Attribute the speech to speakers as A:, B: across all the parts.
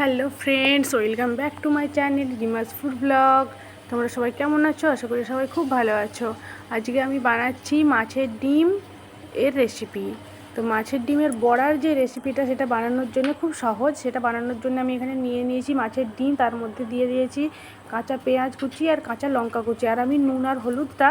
A: Hello friends, welcome back to my channel রিমাস food blog. তোমরা সবাই কেমন আছো? আশা করি সবাই খুব ভালো আছো। আজকে আমি বানাচ্ছি মাছের ডিম এর রেসিপি। তো মাছের ডিমের বড়ার যে রেসিপিটা, সেটা বানানোর জন্য খুব সহজ। সেটা বানানোর জন্য আমি এখানে নিয়ে নিয়েছি মাছের ডিম, তার মধ্যে দিয়ে দিয়েছি কাঁচা পেঁয়াজ কুচি আর কাঁচা লঙ্কা কুচি। আর আমি নুন আর হলুদটা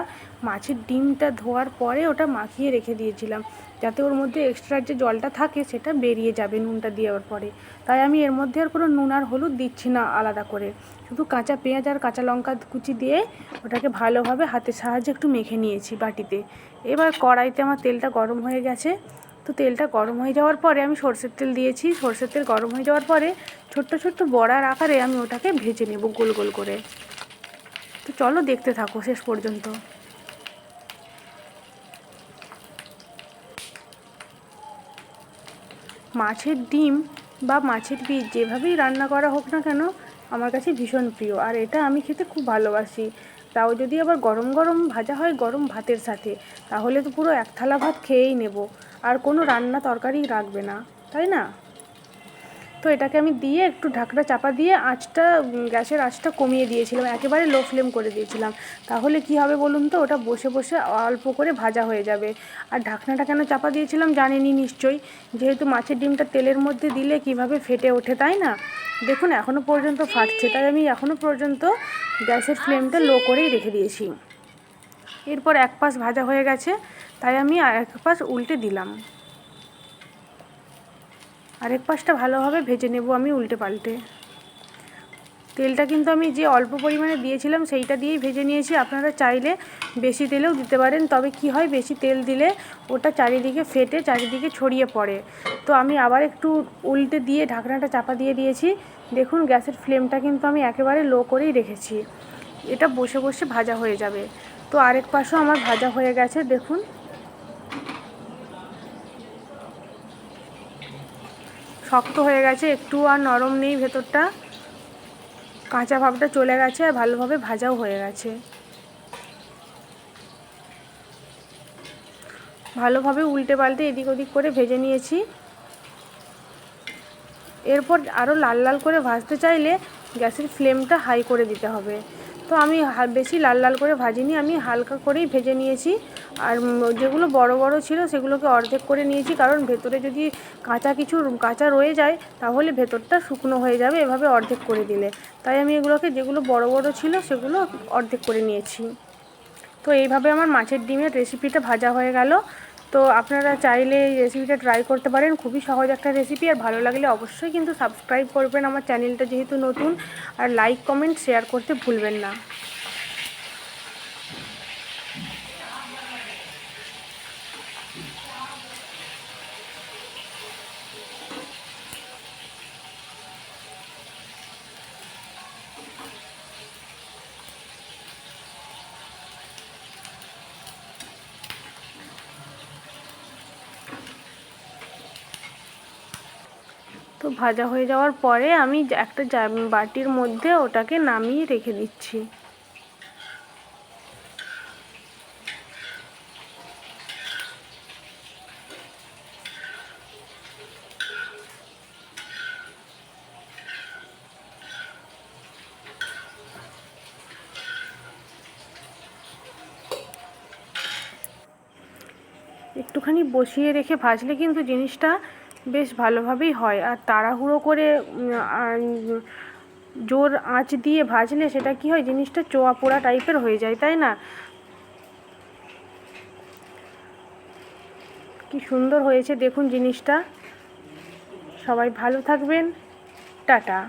A: মাছের ডিমটা ধোয়ার পরে ওটা মাখিয়ে রেখে দিয়েছিলাম, যাতে ওর মধ্যে এক্সট্রা যে জলটা থাকে সেটা বেরিয়ে যাবে নুনটা দেওয়ার পরে। তাই আমি এর মধ্যে আর কোনো নুন আর হলুদ দিচ্ছি না আলাদা করে, শুধু কাঁচা পেঁয়াজ আর কাঁচা লঙ্কা কুচি দিয়ে ওটাকে ভালোভাবে হাতের সাহায্যে একটু মেখে নিয়েছি বাটিতে। এবার কড়াইতে আমার তেলটা গরম হয়ে গেছে। তো তেলটা গরম হয়ে যাওয়ার পরে আমি সরষের তেল দিয়েছি। সরষের তেল গরম হয়ে যাওয়ার পরে ছোট্ট ছোট্ট বড়ার আকারে আমি ওটাকে ভেজে নেব গোল গোল করে। তো চলো দেখতে থাকো শেষ পর্যন্ত। মাছের ডিম বা মাছের বীজ যেভাবেই রান্না করা হোক না কেন, আমার কাছে ভীষণ প্রিয়। আর এটা আমি খেতে খুব ভালোবাসি। তাও যদি আবার গরম গরম ভাজা হয় গরম ভাতের সাথে, তাহলে তো পুরো এক থালা ভাত খেয়েই নেব, আর কোনো রান্না তরকারি রাখবে না, তাই না? তো এটাকে আমি দিয়ে একটু ঢাকনা চাপা দিয়ে গ্যাসের আঁচটা কমিয়ে দিয়েছিলাম, একেবারে লো ফ্লেম করে দিয়েছিলাম। তাহলে কি হবে বলুন তো, ওটা বসে বসে অল্প করে ভাজা হয়ে যাবে। আর ঢাকনাটা কেন চাপা দিয়েছিলাম জানেনই নিশ্চয়ই, যেহেতু মাছের ডিমটা তেলের মধ্যে দিলে কিভাবে ফেটে ওঠে, তাই না? দেখুন এখনও পর্যন্ত ফাটছে, তাই আমি এখনও পর্যন্ত গ্যাসের ফ্লেমটা লো করেই রেখে দিয়েছি। এরপর এক পাশ ভাজা হয়ে গেছে, তাই আমি আরেক পাশ উল্টে দিলাম। আরেক পাশটা ভালোভাবে ভেজে নেব আমি উল্টে পাল্টে। তেলটা কিন্তু আমি যে অল্প পরিমাণে দিয়েছিলাম সেইটা দিয়েই ভেজে নিয়েছি। আপনারা চাইলে বেশি তেলেও দিতে পারেন, তবে কি হয়, বেশি তেল দিলে ওটা চারিদিকে ফেটে চারিদিকে ছড়িয়ে পড়ে। তো আমি আবার একটু উল্টে দিয়ে ঢাকনাটা চাপা দিয়ে দিয়েছি। দেখুন গ্যাসের ফ্লেমটা কিন্তু আমি একেবারে লো করেই রেখেছি, এটা বসে বসে ভাজা হয়ে যাবে। তো আরেক পাশও আমার ভাজা হয়ে গেছে, দেখুন শক্ত হয়ে গেছে, একটু আর নরম নেই, ভেতরটা কাঁচা ভাবটা চলে গেছে আর ভালোভাবে ভাজাও হয়ে গেছে। ভালোভাবে উল্টে পাল্টে এদিক ওদিক করে ভেজে নিয়েছি। এরপর আরও লাল লাল করে ভাজতে চাইলে গ্যাসের ফ্লেমটা হাই করে দিতে হবে। তো আমি বেশি লাল লাল করে ভাজিনি, আমি হালকা করেই ভেজে নিয়েছি। আর যেগুলো বড় বড় ছিল সেগুলোকে অর্ধেক করে নিয়েছি, কারণ ভেতরে যদি কাঁচা রয়ে যায় তাহলে ভেতরটা শুকনো হয়ে যাবে এভাবে অর্ধেক করে দিলে। তাই আমি এগুলোকে, যেগুলো বড় বড় ছিল সেগুলো অর্ধেক করে নিয়েছি। তো এইভাবে আমার মাছের ডিমের রেসিপিটা ভাজা হয়ে গেল। তো আপনারা চাইলে এই রেসিপিটা ট্রাই করতে পারেন, খুবই সহজ একটা রেসিপি। আর ভালো লাগলে অবশ্যই কিন্তু সাবস্ক্রাইব করবেন আমার চ্যানেলটা, যেহেতু নতুন। আর লাইক কমেন্ট শেয়ার করতে ভুলবেন না। তো ভাজা হয়ে যাওয়ার পরে আমি একটা বাটির মধ্যে ওটাকে নামিয়ে রেখে দিচ্ছি। একটুখানি বসিয়ে রেখে ভাজলে কিন্তু জিনিসটা বেশ ভালোভাবেই হয়। আর তাড়াহুড়ো করে জোর আঁচ দিয়ে ভাজলে সেটা কি হয়, জিনিসটা চোয়া পোড়া টাইপের হয়ে যায়, তাই না? কি সুন্দর হয়েছে দেখুন জিনিসটা। সবাই ভালো থাকবেন, টাটা।